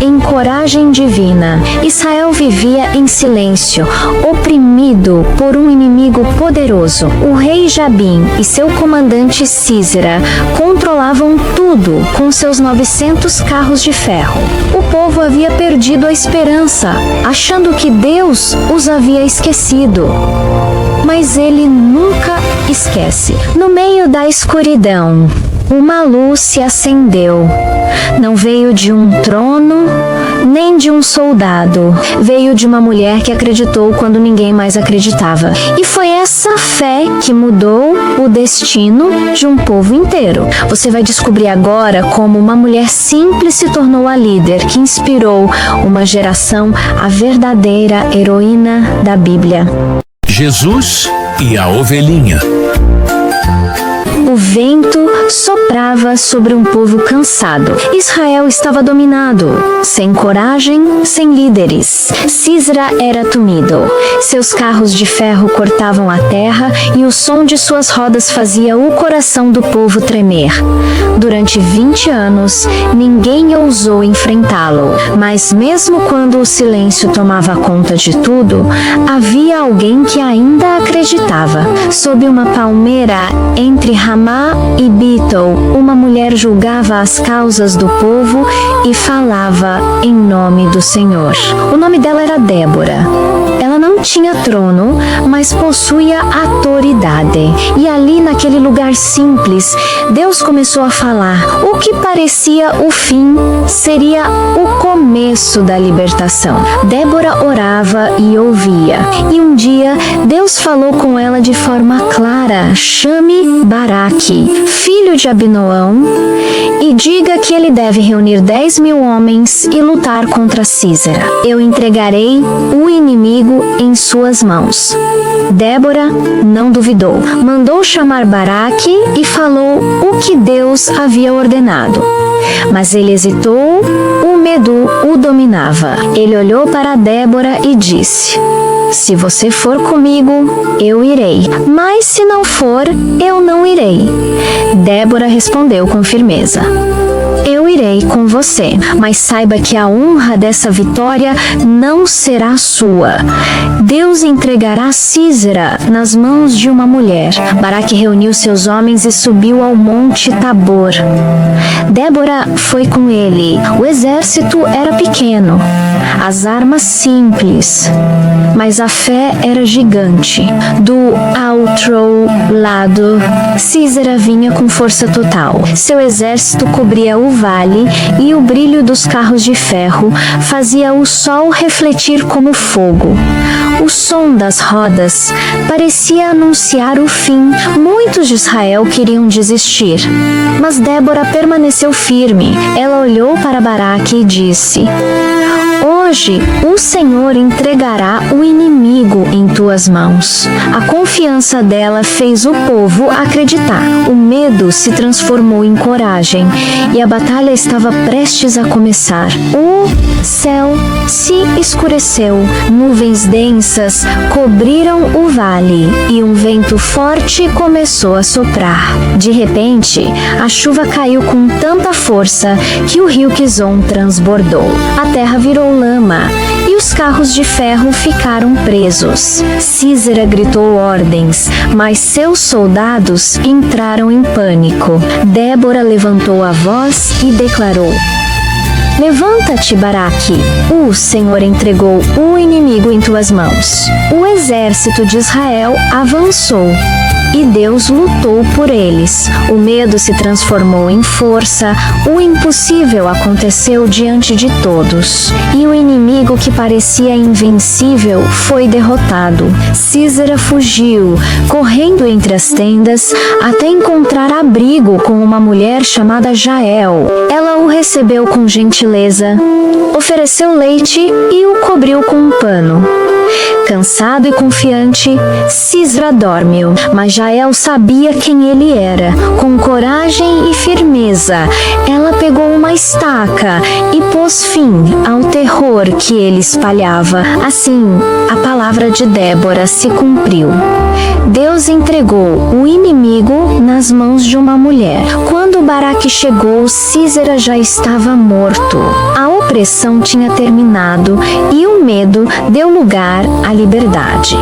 em coragem divina. Israel vivia em silêncio, oprimido por um inimigo poderoso. O rei Jabim e seu comandante Sísera controlavam tudo com seus 900 carros de ferro. O povo havia perdido a esperança, achando que Deus os havia esquecido. Mas ele nunca esquece. No meio da escuridão, uma luz se acendeu. Não veio de um trono, nem de um soldado. Veio de uma mulher que acreditou quando ninguém mais acreditava. E foi essa fé que mudou o destino de um povo inteiro. Você vai descobrir agora como uma mulher simples se tornou a líder que inspirou uma geração, a verdadeira heroína da Bíblia. Jesus e a ovelhinha. O vento soprava sobre um povo cansado. Israel estava dominado, sem coragem, sem líderes. Sísera era temido. Seus carros de ferro cortavam a terra e o som de suas rodas fazia o coração do povo tremer. Durante 20 anos, ninguém ousou enfrentá-lo. Mas mesmo quando o silêncio tomava conta de tudo, havia alguém que ainda acreditava. Sob uma palmeira entre Ramá e Betel, uma mulher julgava as causas do povo e falava em nome do Senhor. O nome dela era Débora. Ela não tinha trono, mas possuía autoridade. E ali, naquele lugar simples, Deus começou a falar. O que parecia o fim seria o começo da libertação. Débora orava e ouvia. E um dia, Deus falou com ela de forma clara: chame Baraque, filho de Abinoão, e diga que ele deve reunir 10.000 homens e lutar contra Sísera. Eu entregarei o inimigo em suas mãos. Débora não duvidou. Mandou chamar Baraque e falou o que Deus havia ordenado. Mas ele hesitou, o medo o dominava. Ele olhou para Débora e disse: se você for comigo, eu irei. Mas se não for, eu não irei. Débora respondeu com firmeza: eu irei com você, mas saiba que a honra dessa vitória não será sua. Deus entregará Sísera nas mãos de uma mulher. Baraque reuniu seus homens e subiu ao monte Tabor. Débora foi com ele. O exército era pequeno, as armas simples, mas a fé era gigante. Do outro lado, Sísera vinha com força total. Seu exército cobria o vale e o brilho dos carros de ferro fazia o sol refletir como fogo. O som das rodas parecia anunciar o fim. Muitos de Israel queriam desistir, mas Débora permaneceu firme. Ela olhou para Baraque e disse: Hoje o Senhor entregará o inimigo em tuas mãos. A confiança dela fez o povo acreditar. O medo se transformou em coragem e a batalha estava prestes a começar. O céu se escureceu, nuvens densas cobriram o vale e um vento forte começou a soprar. De repente, a chuva caiu com tanta força que o rio Quizon transbordou. A terra virou lama e os carros de ferro ficaram presos. Sísera gritou ordens, mas seus soldados entraram em pânico. Débora levantou a voz e declarou: Levanta-te, Baraque. O Senhor entregou o inimigo em tuas mãos. O exército de Israel avançou e Deus lutou por eles. O medo se transformou em força, o impossível aconteceu diante de todos, e o inimigo que parecia invencível foi derrotado. Sísera fugiu, correndo entre as tendas, até encontrar abrigo com uma mulher chamada Jael. Ela o recebeu com gentileza, ofereceu leite e o cobriu com um pano. Cansado e confiante, Sísera dormiu, mas Jael sabia quem ele era. Com coragem e firmeza, ela pegou uma estaca e pôs fim ao terror que ele espalhava. Assim, a palavra de Débora se cumpriu. Deus entregou o inimigo nas mãos de uma mulher. Quando Baraque chegou, Sísera já estava morto. A opressão tinha terminado e o medo deu lugar à liberdade.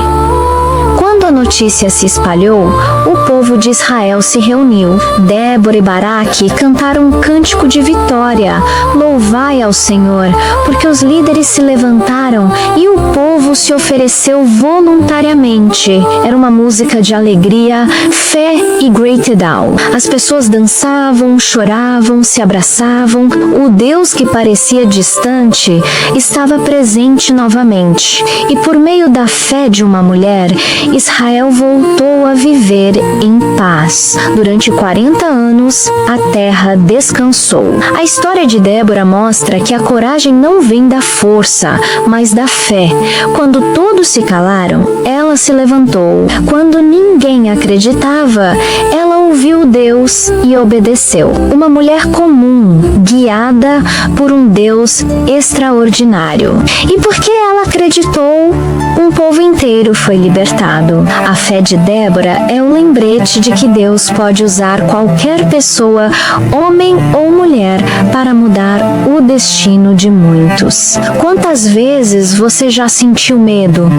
Quando a notícia se espalhou, o povo de Israel se reuniu. Débora e Baraque cantaram um cântico de vitória. Louvai ao Senhor, porque os líderes se levantaram e o povo se ofereceu voluntariamente. Era uma música de alegria, fé e gratidão. As pessoas dançavam, choravam, se abraçavam. O Deus que parecia distante estava presente novamente. E por meio da fé de uma mulher, Israel voltou a viver em paz. Durante 40 anos, a terra descansou. A história de Débora mostra que a coragem não vem da força, mas da fé. Quando todos se calaram, ela se levantou. Quando ninguém acreditava, ela ouviu Deus e obedeceu. Uma mulher comum, guiada por um Deus extraordinário. E porque ela acreditou, um povo inteiro foi libertado. A fé de Débora é o lembrete de que Deus pode usar qualquer pessoa, homem ou mulher, para mudar o destino de muitos. Quantas vezes você já sentiu medo?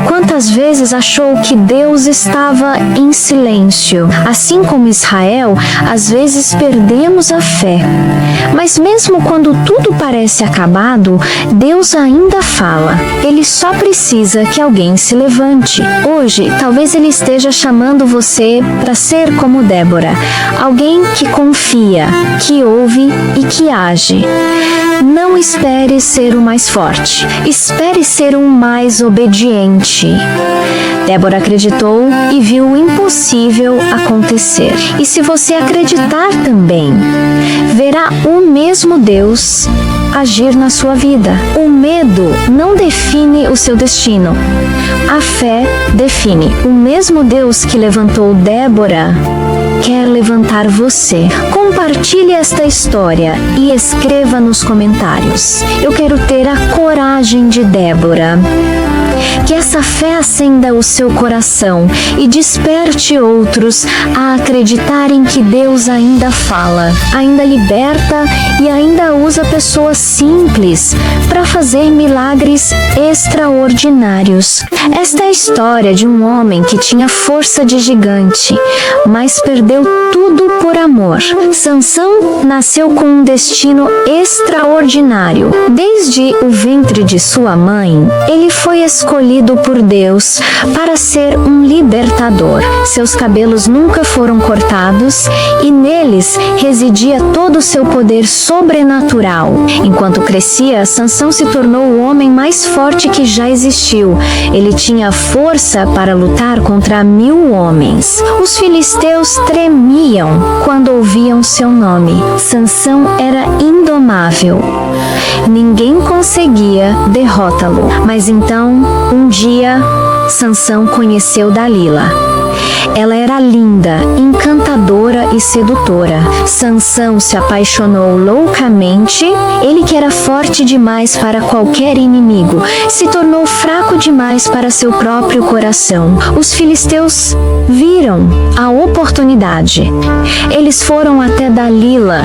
Quantas vezes achou que Deus estava em silêncio? Assim como Israel, às vezes perdemos a fé. Mas mesmo quando tudo parece acabado, Deus ainda fala. Ele só precisa que alguém se levante. Hoje, talvez Ele esteja chamando você para ser como Débora, alguém que confia, que ouve e que age. Não espere ser o mais forte, espere ser o mais obediente. Débora acreditou e viu o impossível acontecer. E se você acreditar também, verá o mesmo Deus agir na sua vida. O medo não define o seu destino. A fé define. O mesmo Deus que levantou Débora quer levantar você. Compartilhe esta história e escreva nos comentários. Eu quero ter a coragem de Débora. Que essa fé acenda o seu coração e desperte outros a acreditarem que Deus ainda fala, ainda liberta e ainda usa pessoas simples para fazer milagres extraordinários. Esta é a história de um homem que tinha força de gigante, mas perdeu tudo por amor. Sansão nasceu com um destino extraordinário. Desde o ventre de sua mãe, ele foi escolhido escolhido por Deus para ser um libertador. Seus cabelos nunca foram cortados e neles residia todo o seu poder sobrenatural. Enquanto crescia, Sansão se tornou o homem mais forte que já existiu. Ele tinha força para lutar contra 1000 homens. Os filisteus tremiam quando ouviam seu nome. Sansão era indomável. Ninguém conseguia derrotá-lo. Mas então, um dia, Sansão conheceu Dalila. Ela era linda, encantadora e sedutora. Sansão se apaixonou loucamente. Ele, que era forte demais para qualquer inimigo, se tornou fraco demais para seu próprio coração. Os filisteus viram a oportunidade. Eles foram até Dalila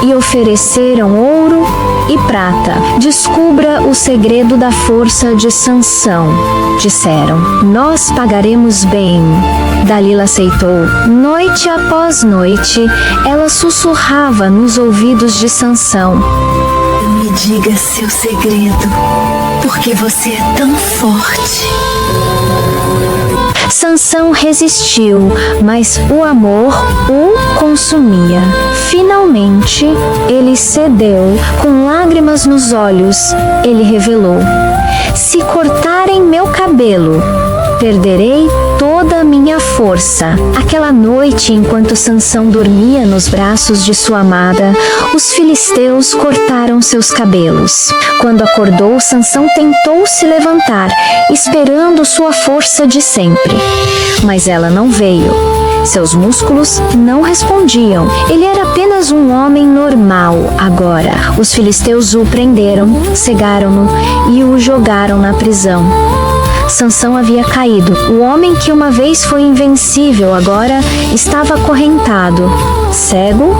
e ofereceram ouro e prata. Descubra o segredo da força de Sansão, disseram. Nós pagaremos bem. Dalila aceitou. Noite após noite, ela sussurrava nos ouvidos de Sansão. Me diga seu segredo, porque você é tão forte. Sansão resistiu, mas o amor o consumia. Finalmente, ele cedeu. Com lágrimas nos olhos, ele revelou: se cortarem meu cabelo, perderei toda a minha força. Aquela noite, enquanto Sansão dormia nos braços de sua amada, os filisteus cortaram seus cabelos. Quando acordou, Sansão tentou se levantar, esperando sua força de sempre. Mas ela não veio. Seus músculos não respondiam. Ele era apenas um homem normal agora. Os filisteus o prenderam, cegaram-no e o jogaram na prisão. Sansão havia caído. O homem que uma vez foi invencível agora estava acorrentado, cego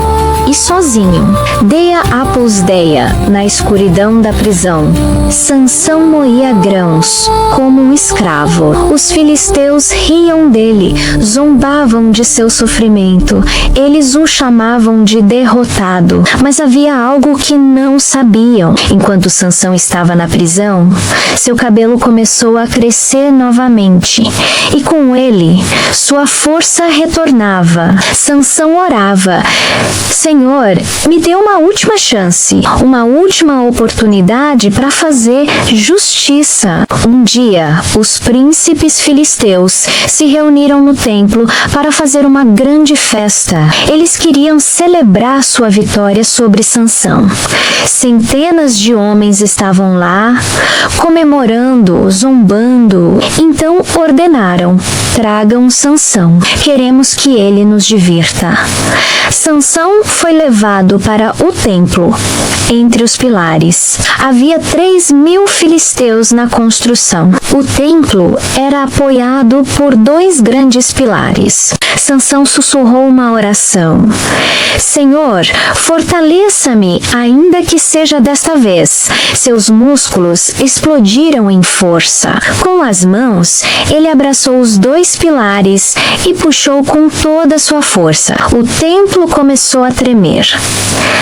e sozinho. Deia apus deia, na escuridão da prisão. Sansão moía grãos, como um escravo. Os filisteus riam dele, zombavam de seu sofrimento. Eles o chamavam de derrotado. Mas havia algo que não sabiam. Enquanto Sansão estava na prisão, seu cabelo começou a crescer novamente. E com ele, sua força retornava. Sansão orava: Senhor, me dê uma última chance, uma última oportunidade para fazer justiça. Um dia, os príncipes filisteus se reuniram no templo para fazer uma grande festa. Eles queriam celebrar sua vitória sobre Sansão. Centenas de homens estavam lá, comemorando, zombando. Então ordenaram: tragam Sansão. Queremos que ele nos divirta. Sansão foi levado para o templo. Entre os pilares, havia 3.000 filisteus na construção. O templo era apoiado por 2 grandes pilares. Sansão sussurrou uma oração: Senhor, fortaleça-me, ainda que seja desta vez. Seus músculos explodiram em força. Com as mãos, ele abraçou os 2 pilares e puxou com toda a sua força. O templo começou a tremer.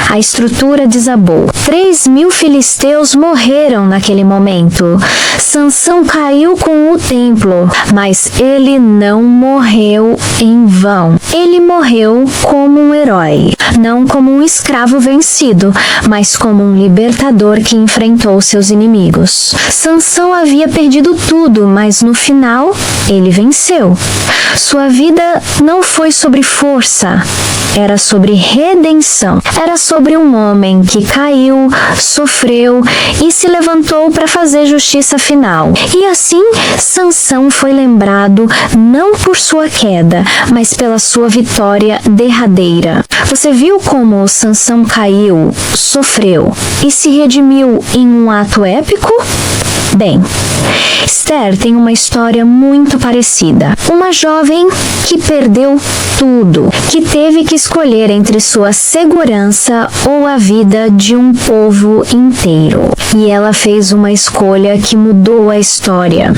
A estrutura desabou. 3.000 filisteus morreram naquele momento. Sansão caiu com o templo, mas ele não morreu em vão. Ele morreu como um herói, não como um escravo vencido, mas como um libertador que enfrentou seus inimigos. Sansão havia perdido tudo, mas no final, ele venceu. Sua vida não foi sobre força, era sobre redenção. Era sobre um homem que caiu, sofreu e se levantou para fazer justiça final. E assim, Sansão foi lembrado não por sua queda, mas pela sua vitória derradeira. Você viu como Sansão caiu, sofreu e se redimiu em um ato épico? Bem, Esther tem uma história muito parecida. Uma jovem que perdeu tudo, que teve que escolher entre sua segurança ou a vida de um povo inteiro. E ela fez uma escolha que mudou a história.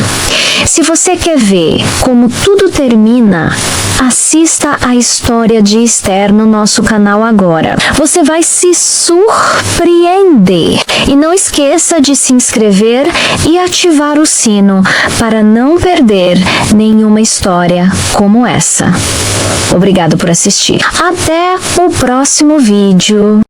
Se você quer ver como tudo termina, assista a história de Esther no nosso canal agora. Você vai se surpreender. E não esqueça de se inscrever e ativar ativar o sino para não perder nenhuma história como essa. Obrigado por assistir. Até o próximo vídeo.